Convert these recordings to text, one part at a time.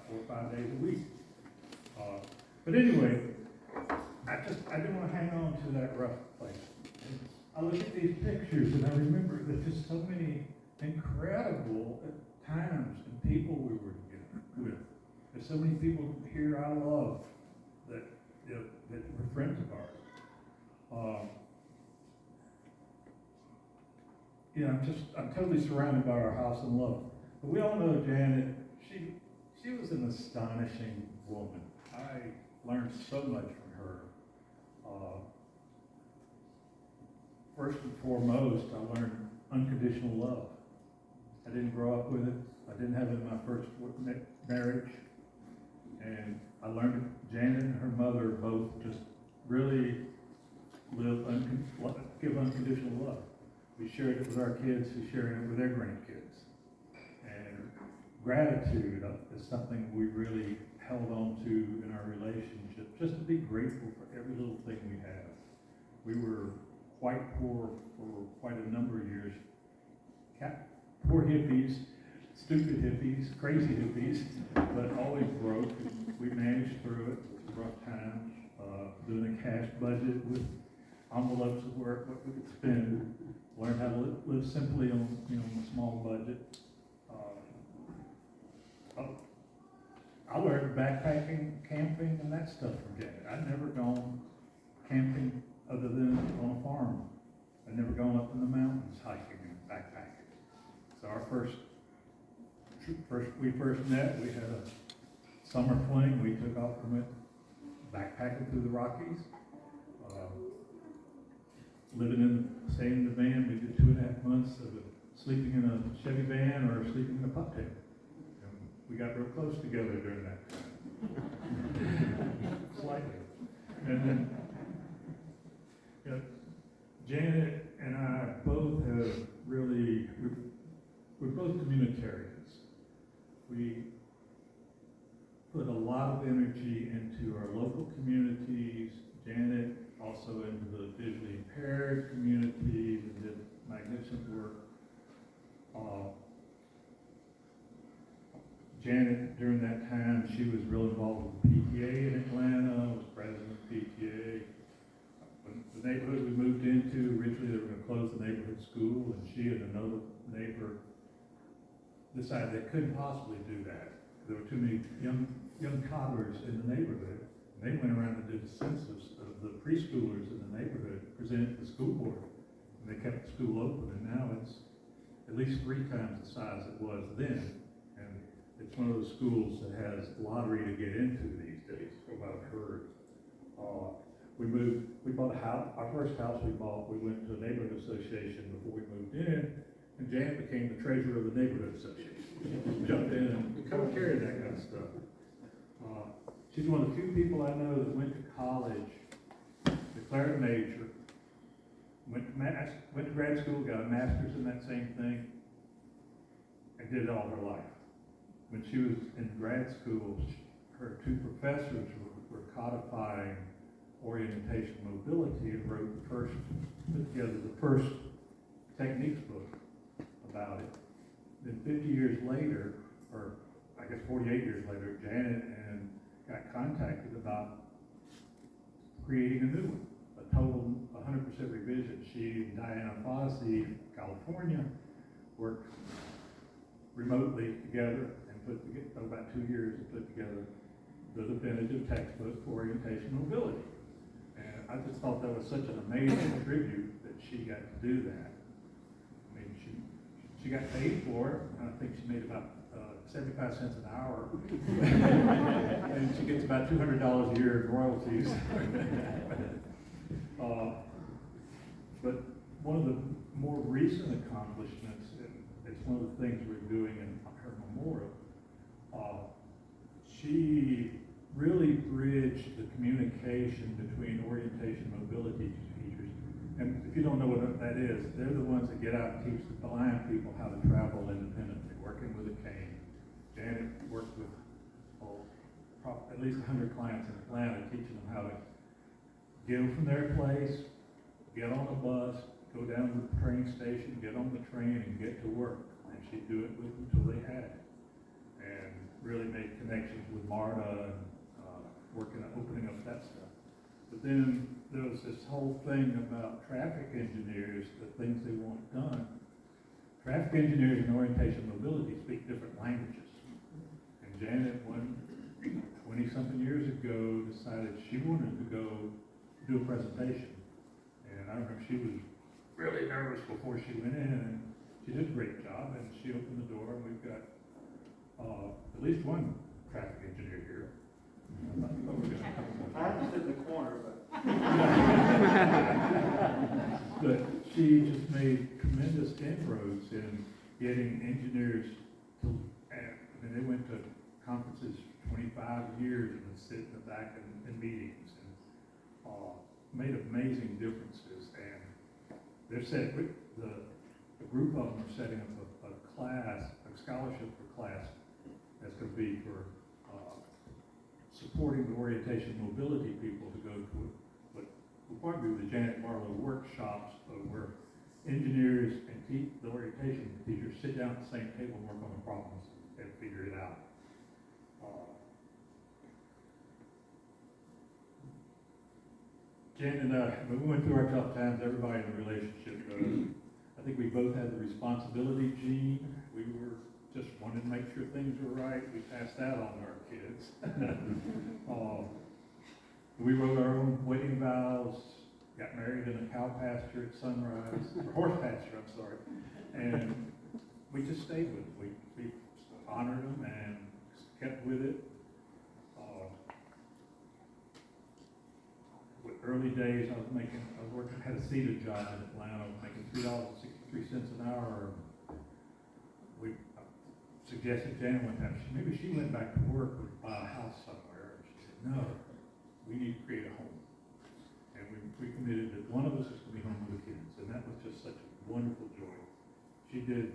4 or 5 days a week. But anyway, I didn't want to hang on to that rough place. I look at these pictures and I remember there's just so many incredible times and people we were together with. There's so many people here I love that that were friends of ours. I'm totally surrounded by our house and love. But we all know Janet. She was an astonishing woman. I learned so much from her. First and foremost, I learned unconditional love. I didn't grow up with it. I didn't have it in my first marriage. And I learned that Janet and her mother both just really give unconditional love. We shared it with our kids, who shared it with their grandkids. And gratitude is something we really held on to in our relationship, just to be grateful for every little thing we have. We were quite poor for quite a number of years. Poor hippies, stupid hippies, crazy hippies, but always broke. We managed through it, rough times, doing a cash budget with envelopes of what we could spend. Learned how to live simply on a small budget. I learned backpacking, camping, and that stuff from Janet. I'd never gone camping other than on a farm. I'd never gone up in the mountains hiking and backpacking. So we first met, we had a summer fling. We took off and went backpacking through the Rockies. Staying in the van. We did 2.5 months of sleeping in a Chevy van or sleeping in a pup tent. We got real close together during that time. Slightly. And then, Janet and I both have really, we're both communitarians. We put a lot of energy into our local communities. Janet also into the visually impaired community, and did magnificent work. Janet, during that time, she was real involved with PTA in Atlanta, was president of PTA. When the neighborhood we moved into, originally they were going to close the neighborhood school, and she and another neighbor decided they couldn't possibly do that. There were too many young toddlers in the neighborhood. And they went around and did a census of the preschoolers in the neighborhood, presented to the school board, and they kept the school open, and now it's at least 3 times the size it was then. It's one of those schools that has lottery to get into these days, from what I've heard. We bought a house. Our first house we bought, we went to a neighborhood association before we moved in, and Janet became the treasurer of the neighborhood association. She jumped in and kind of carried that kind of stuff. She's one of the few people I know that went to college, declared a major, went to grad school, got a master's in that same thing, and did it all her life. When she was in grad school, her 2 professors were codifying orientation mobility and put together the first techniques book about it. Then 50 years later, or I guess 48 years later, Janet got contacted about creating a new one, a total 100% revision. She and Diana Fossey, California, worked remotely together about 2 years and put together the definitive textbook for orientation mobility. And I just thought that was such an amazing tribute that she got to do that. I mean, she got paid for it. I think she made about 75 cents an hour. And she gets about $200 a year in royalties. But one of the more recent accomplishments, it's one of the things we're doing in her memorial, she really bridged the communication between orientation mobility teachers. And if you don't know what that is, they're the ones that get out and teach the blind people how to travel independently, working with a cane. Janet worked with at least 100 clients in Atlanta, teaching them how to get from their place, get on a bus, go down to the train station, get on the train, and get to work. And she'd do it with them until they had it. And really made connections with MARTA and working on opening up that stuff. But then there was this whole thing about traffic engineers, the things they want done. Traffic engineers and orientation mobility speak different languages. And Janet, 20-something years ago, decided she wanted to go do a presentation. And I remember she was really nervous before she went in, and she did a great job, and she opened the door, and we've got at least one traffic engineer here. I thought we were gonna have a couple more. I have to sit in the corner, but. But she just made tremendous inroads in getting engineers to, they went to conferences 25 years and would sit in the back in meetings and made amazing differences. And they're set, the group of them are setting up a class, a scholarship for class that's going to be for supporting the orientation mobility people to go to what will probably be the Janet Barlow workshops where engineers and the orientation teachers sit down at the same table and work on the problems and figure it out. Janet and I, when we went through our tough times, everybody in the relationship does. I think we both had the responsibility gene. We were just wanted to make sure things were right. We passed that on to our kids. We wrote our own wedding vows, got married in a cow pasture at sunrise, or horse pasture, I'm sorry. And we just stayed with it. We honored them and kept with it. With early days, I was working, had a seated job in Atlanta, making $3.63 an hour. We suggested Janet one time, maybe she went back to work or buy a house somewhere. And she said, no, we need to create a home. And we committed that one of us is going to be home with the kids. And that was just such a wonderful joy. She did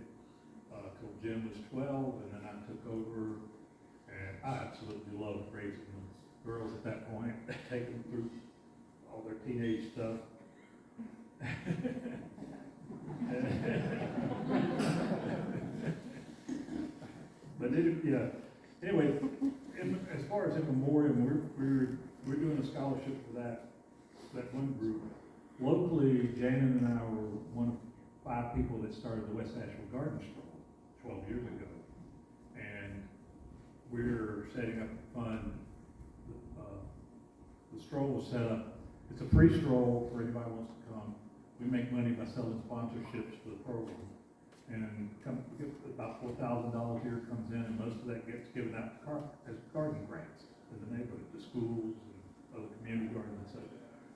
till Jim was 12, and then I took over. And I absolutely loved raising the girls at that point, taking them through all their teenage stuff. But anyway, as far as in memoriam, we're doing a scholarship for that one group. Locally, Janet and I were one of 5 people that started the West Asheville Garden Stroll 12 years ago. And we're setting up a fund. The stroll was set up. It's a free stroll for anybody who wants to come. We make money by selling sponsorships for the program. And about $4,000 a year comes in, and most of that gets given out as garden grants in the neighborhood, to schools and other community gardens and such.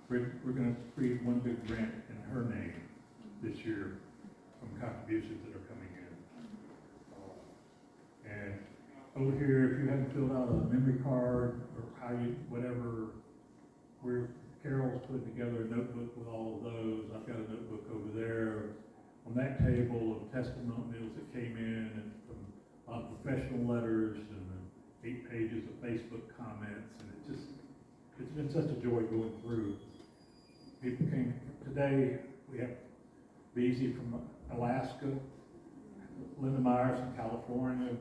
We're going to create one big grant in her name this year from contributions that are coming in. And over here, if you haven't filled out a memory card or whatever, Carol's putting together a notebook with all of those. I've got a notebook over there. On that table of testimonials that came in, and from a lot of professional letters and 8 pages of Facebook comments, and it's been such a joy going through. People came today. We have Beezy from Alaska, Linda Myers from California,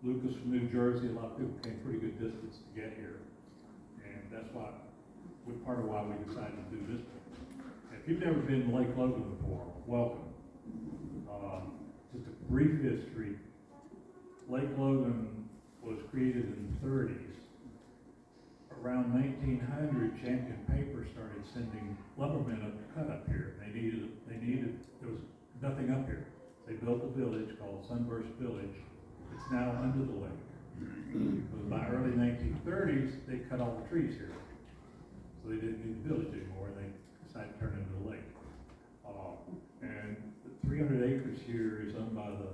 Lukas from New Jersey. A lot of people came pretty good distance to get here, and that's part of why we decided to do this. If you've never been to Lake Logan before, welcome. Just a brief history. Lake Logan was created in the 30s. Around 1900, Champion Paper started sending lumbermen up to cut up here. They needed, there was nothing up here. They built a village called Sunburst Village. It's now under the lake. But by early 1930s, they cut all the trees here. So they didn't need the village anymore. They decided to turn it into a lake. And the 300 acres here is owned by the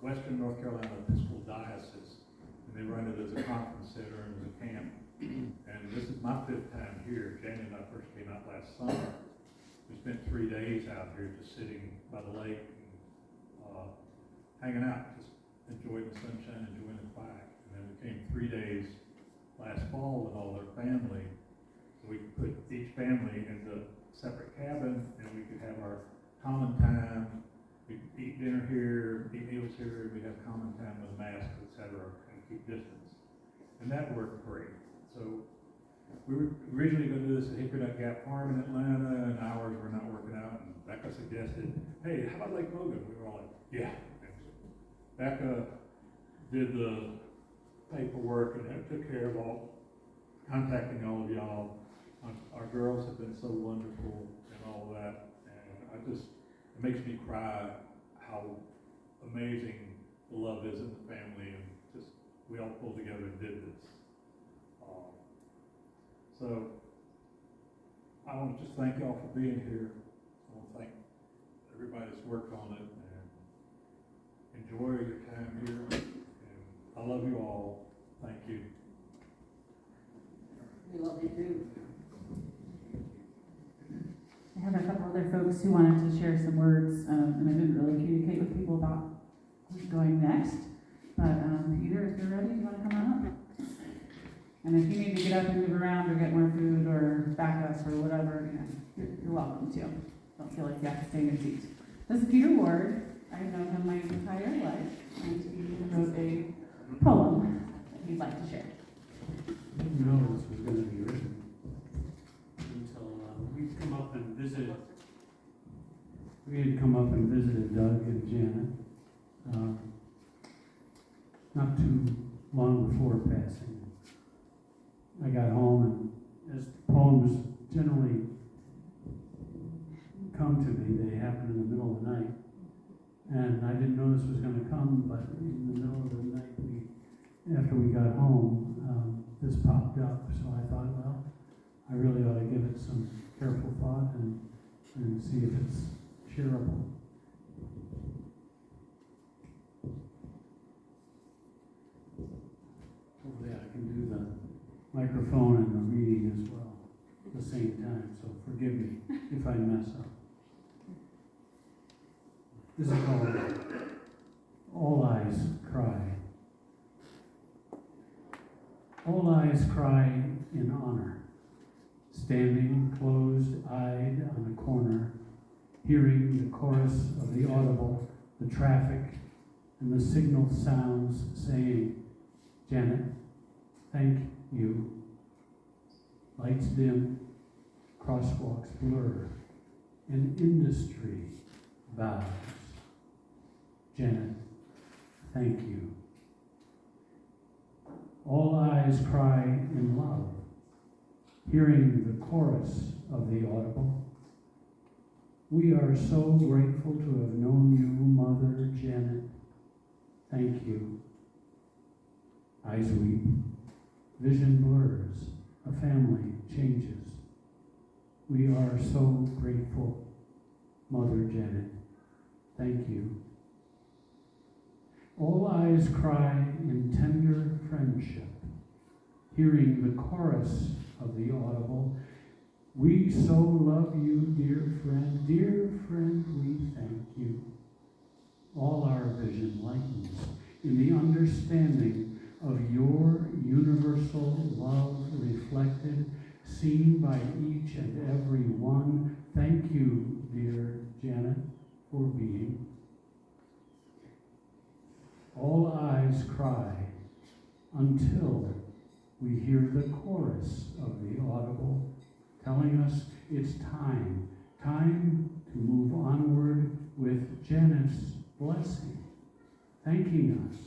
Western North Carolina Episcopal Diocese. And they run it as a conference center and as a camp. And this is my 5th time here. Janet and I first came out last summer. We spent 3 days out here just sitting by the lake and hanging out, just enjoying the sunshine, enjoying the quiet. And then we came 3 days last fall with all their family. So we could put each family into a separate cabin, and we could have our common time We eat dinner here, eat meals here, we have common time with masks, et cetera, and keep distance. And that worked great. So we were originally going to do this at Hickory Nut Gap Farm in Atlanta, and ours were not working out. And Becca suggested, hey, how about Lake Logan? We were all like, yeah. Becca did the paperwork and took care of contacting all of y'all. Our girls have been so wonderful and all of that. And it makes me cry how amazing the love is in the family, and just we all pulled together and did this. So I want to just thank y'all for being here. I want to thank everybody that's worked on it, and enjoy your time here. And I love you all. Thank you. We love you too. I have a couple other folks who wanted to share some words, and I didn't really communicate with people about who's going next. But Peter, if you're ready, do you want to come on up? And if you need to get up and move around or get more food or back us or whatever, you're welcome to. Don't feel like you have to stay in your seat. This is Peter Ward. I've known him my entire life, and he wrote a poem that he'd like to share. I didn't know this was going to be written until we'd come up and visited. We had come up and visited Doug and Janet not too long before passing. I got home, and as poems generally come to me, they happen in the middle of the night. And I didn't know this was going to come, but in the middle of the night, after we got home, this popped up. So I thought, well, I really ought to give it some careful thought and see if it's shareable. Hopefully I can do the microphone and the reading as well at the same time, so forgive me if I mess up. This is called All Eyes Cry. All eyes cry in honor, standing closed-eyed on a corner, hearing the chorus of the audible, the traffic, and the signal sounds saying, Janet, thank you. Lights dim, crosswalks blur, and industry bows. Janet, thank you. All eyes cry in love, hearing the chorus of the audible. We are so grateful to have known you, Mother Janet. Thank you. Eyes weep, vision blurs, a family changes. We are so grateful, Mother Janet. Thank you. All eyes cry in tender friendship, hearing the chorus of the audible. We so love you, dear friend, we thank you. All our vision lightens in the understanding of your universal love reflected, seen by each and every one. Thank you, dear Janet, for being. All eyes cry until we hear the chorus of the audible telling us it's time to move onward with Janet's blessing, thanking us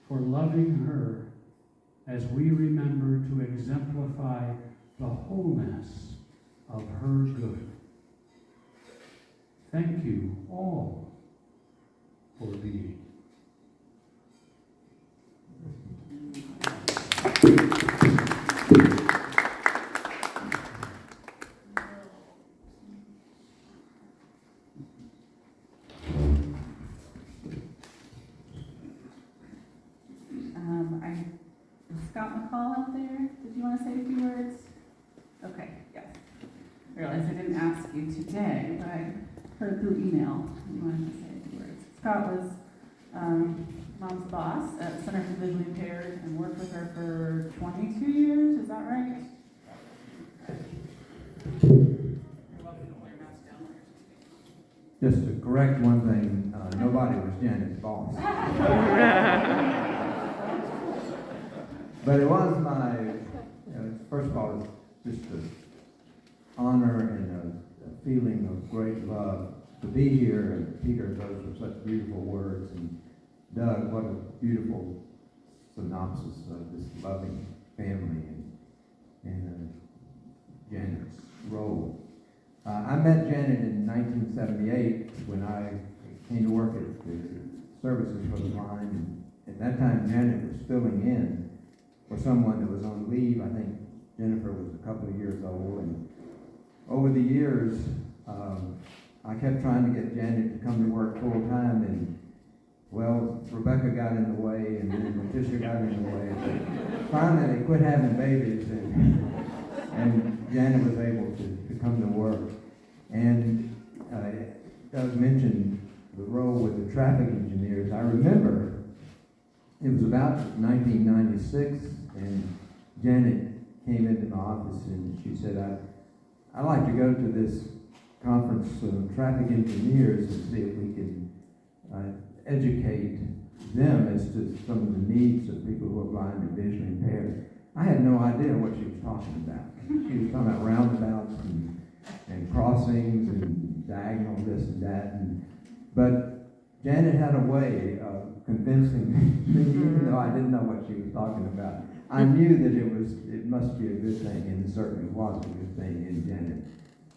for loving her as we remember to exemplify the wholeness of her good. Thank you all for being. Scott McCall out there. Did you want to say a few words? Okay, yes. I realized I didn't ask you today, but I heard through email you wanted to say a few words. Scott was Mom's boss at Center for Visually Impaired and worked with her for 22 years. Is that right? Just to correct one thing, nobody was Janet's boss. But it was my, first of all, it's just an honor and a feeling of great love to be here. And Peter, those were such beautiful words. And Doug, what a beautiful synopsis of this loving family and Janet's role. I met Janet in 1978 when I came to work at the Services for the Blind. And at that time, Janet was filling in for someone that was on leave. I think Jennifer was a couple of years old. And over the years, I kept trying to get Janet to come to work full time. And well, Rebecca got in the way, and then Letitia got in the way. And finally, they quit having babies, and Janet was able to come to work. And Doug mentioned the role with the traffic engineers. I remember it was about 1996, and Janet came into my office and she said, I'd like to go to this conference of traffic engineers and see if we can educate them as to some of the needs of people who are blind and visually impaired. I had no idea what she was talking about. She was talking about roundabouts and crossings and diagonal this and that. But Janet had a way of convincing me, even though I didn't know what she was talking about. I knew that it must be a good thing, and it certainly was a good thing, and Janet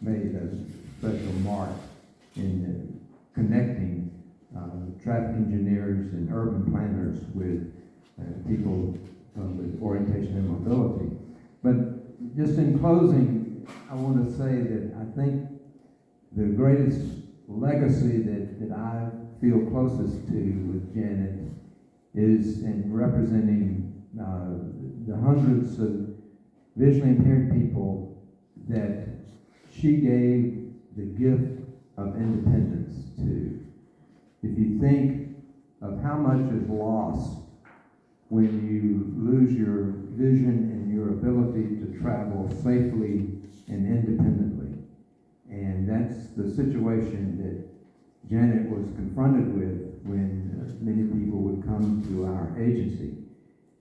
made a special mark in connecting traffic engineers and urban planners with people with orientation and mobility. But just in closing, I want to say that I think the greatest legacy that I feel closest to with Janet is in representing the hundreds of visually impaired people that she gave the gift of independence to. If you think of how much is lost when you lose your vision and your ability to travel safely and independently. And that's the situation that Janet was confronted with when many people would come to our agency.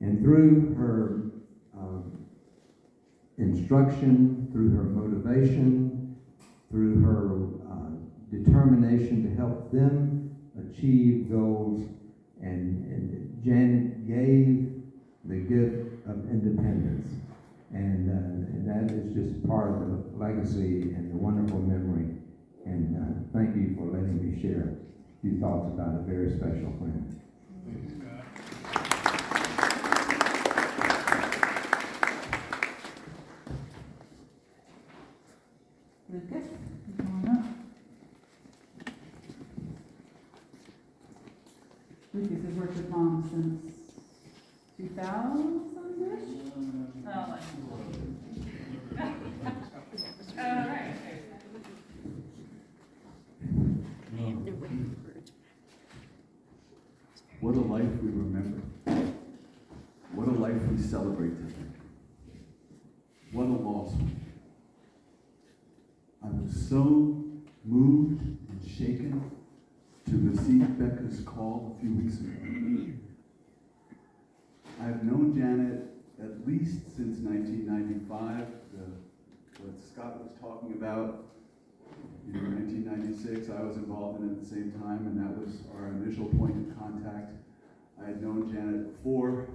And through her instruction, through her motivation, through her determination to help them achieve goals, and Janet gave the gift of independence. And that is just part of the legacy and the wonderful memory. And thank you for letting me share a few thoughts about a very special friend. Lukas, come on up. Lukas has worked with Mom since 2000-ish? Oh, like. All right. What a life we remember. What a life we celebrate today. What a loss. I was so moved and shaken to receive Becca's call a few weeks ago. I've known Janet at least since 1995, what Scott was talking about. In 1996, I was involved in it at the same time, and that was our initial point of contact. I had known Janet before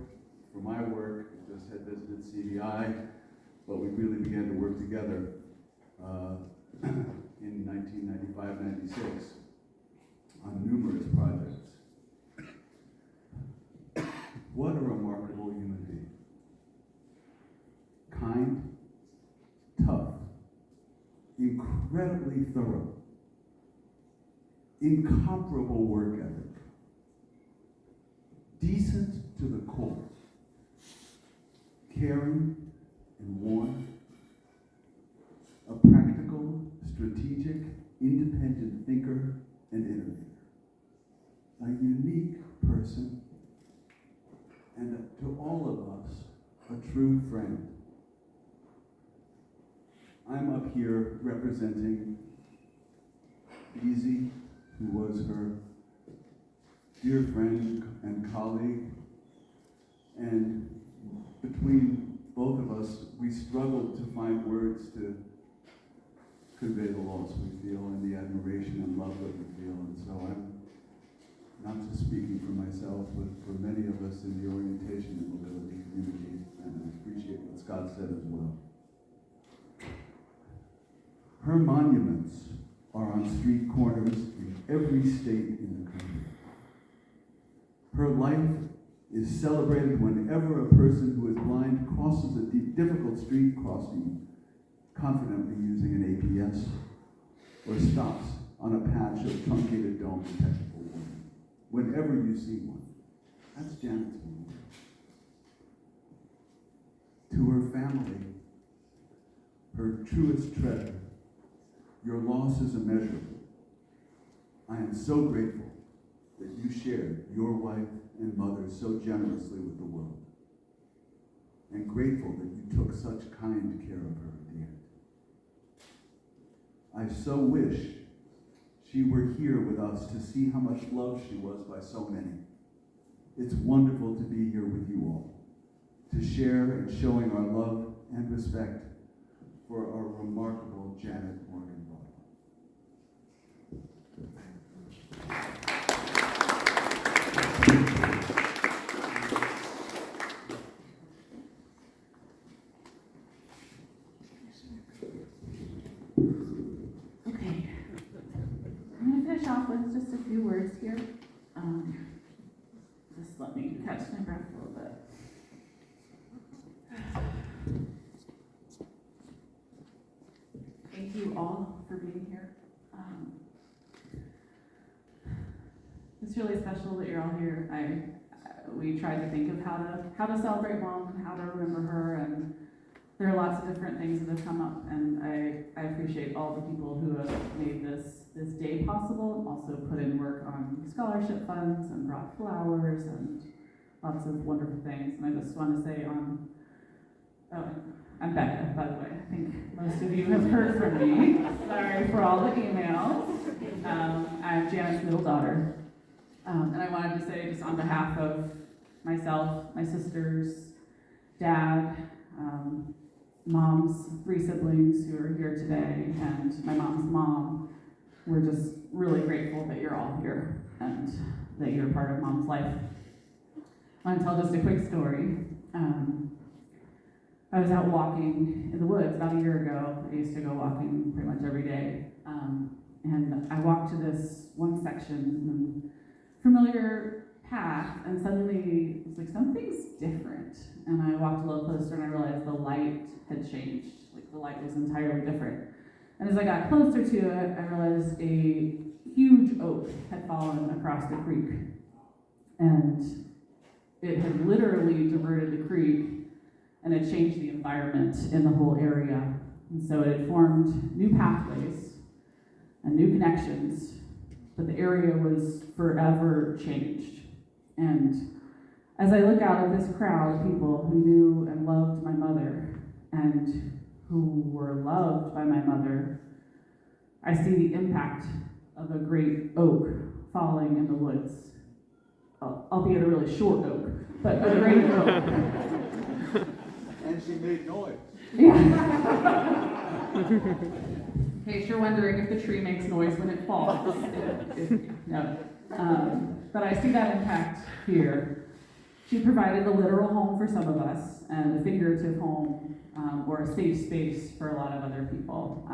for my work, just had visited CVI, but we really began to work together in 1995-96 on numerous projects. What a remarkable human being. Kind, tough, incredibly thorough, incomparable work ethic, decent to the core, caring and warm, a practical, strategic, independent thinker and innovator, a unique person, and to all of us, a true friend. I'm up here representing Easy, who was her dear friend and colleague, and between both of us, we struggled to find words to convey the loss we feel and the admiration and love that we feel. And so I'm not just speaking for myself, but for many of us in the orientation and mobility community, and I appreciate what Scott said as well. Her monuments are on street corners in every state in the country. Her life is celebrated whenever a person who is blind crosses a difficult street crossing confidently using an APS, or stops on a patch of truncated dome detectable warning. Whenever you see one, that's Janet's memorial. To her family, her truest treasure, your loss is immeasurable. I am so grateful that you shared your wife and mother so generously with the world, and grateful that you took such kind care of her at the end. I so wish she were here with us to see how much loved she was by so many. It's wonderful to be here with you all, to share in showing our love and respect for our remarkable Janet Morgan. Okay, I'm going to finish off with just a few words here. Just let me catch my breath a little bit. Thank you all for being here. It's really special that you're all here. We tried to think of how to celebrate Mom and how to remember her, and there are lots of different things that have come up, and I appreciate all the people who have made this day possible, and also put in work on scholarship funds and brought flowers and lots of wonderful things. And I just want to say I'm Becca, by the way. I think most of you have heard from me. Sorry for all the emails. I'm Janet's middle daughter. And I wanted to say, just on behalf of myself, my sisters, Dad, Mom's 3 siblings who are here today, and my mom's mom, we're just really grateful that you're all here and that you're part of Mom's life. I want to tell just a quick story. I was out walking in the woods about a year ago. I used to go walking pretty much every day. And I walked to this one section, familiar path, and suddenly it was like, something's different. And I walked a little closer and I realized the light had changed. Like the light was entirely different. And as I got closer to it, I realized a huge oak had fallen across the creek. And it had literally diverted the creek and had changed the environment in the whole area. And so it had formed new pathways and new connections, but the area was forever changed. And as I look out at this crowd of people who knew and loved my mother and who were loved by my mother, I see the impact of a great oak falling in the woods, albeit a really short oak, but a great oak. And she made noise. Yeah. In case you're wondering if the tree makes noise when it falls. No. But I see that impact here. She provided a literal home for some of us and a figurative home or a safe space for a lot of other people.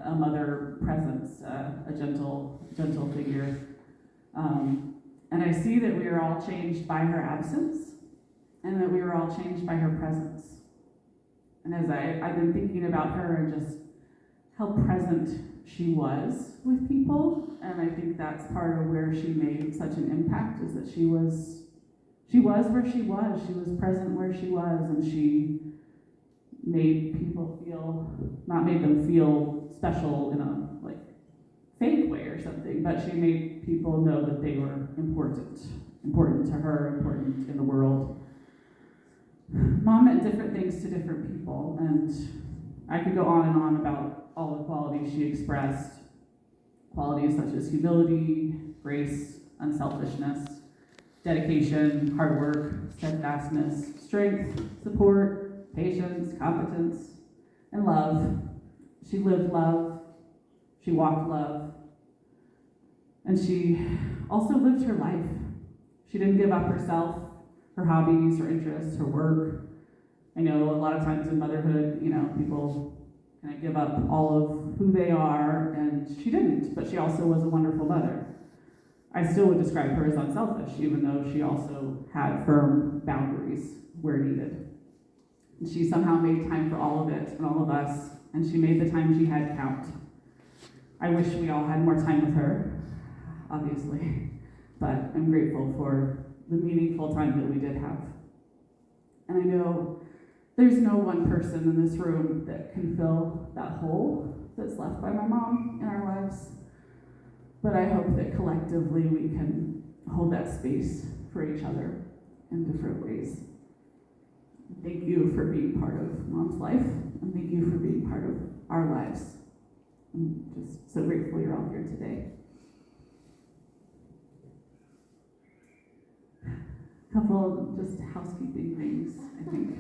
A mother presence, a gentle figure. And I see that we are all changed by her absence and that we are all changed by her presence. And as I've been thinking about her and just how present she was with people, and I think that's part of where she made such an impact, is that she was where she was present where she was, and she made people not made them feel special in a fake way or something, but she made people know that they were important to her, important in the world. Mom meant different things to different people, and I could go on and on about all the qualities she expressed, qualities such as humility, grace, unselfishness, dedication, hard work, steadfastness, strength, support, patience, competence, and love. She lived love, she walked love, and she also lived her life. She didn't give up herself, her hobbies, her interests, her work. I know a lot of times in motherhood, people kind of give up all of who they are, and she didn't, but she also was a wonderful mother. I still would describe her as unselfish, even though she also had firm boundaries where needed. And she somehow made time for all of it and all of us, and she made the time she had count. I wish we all had more time with her, obviously, but I'm grateful for the meaningful time that we did have. And I know there's no one person in this room that can fill that hole that's left by my mom in our lives. But I hope that collectively we can hold that space for each other in different ways. Thank you for being part of Mom's life, and thank you for being part of our lives. I'm just so grateful you're all here today. A couple just housekeeping things, I think.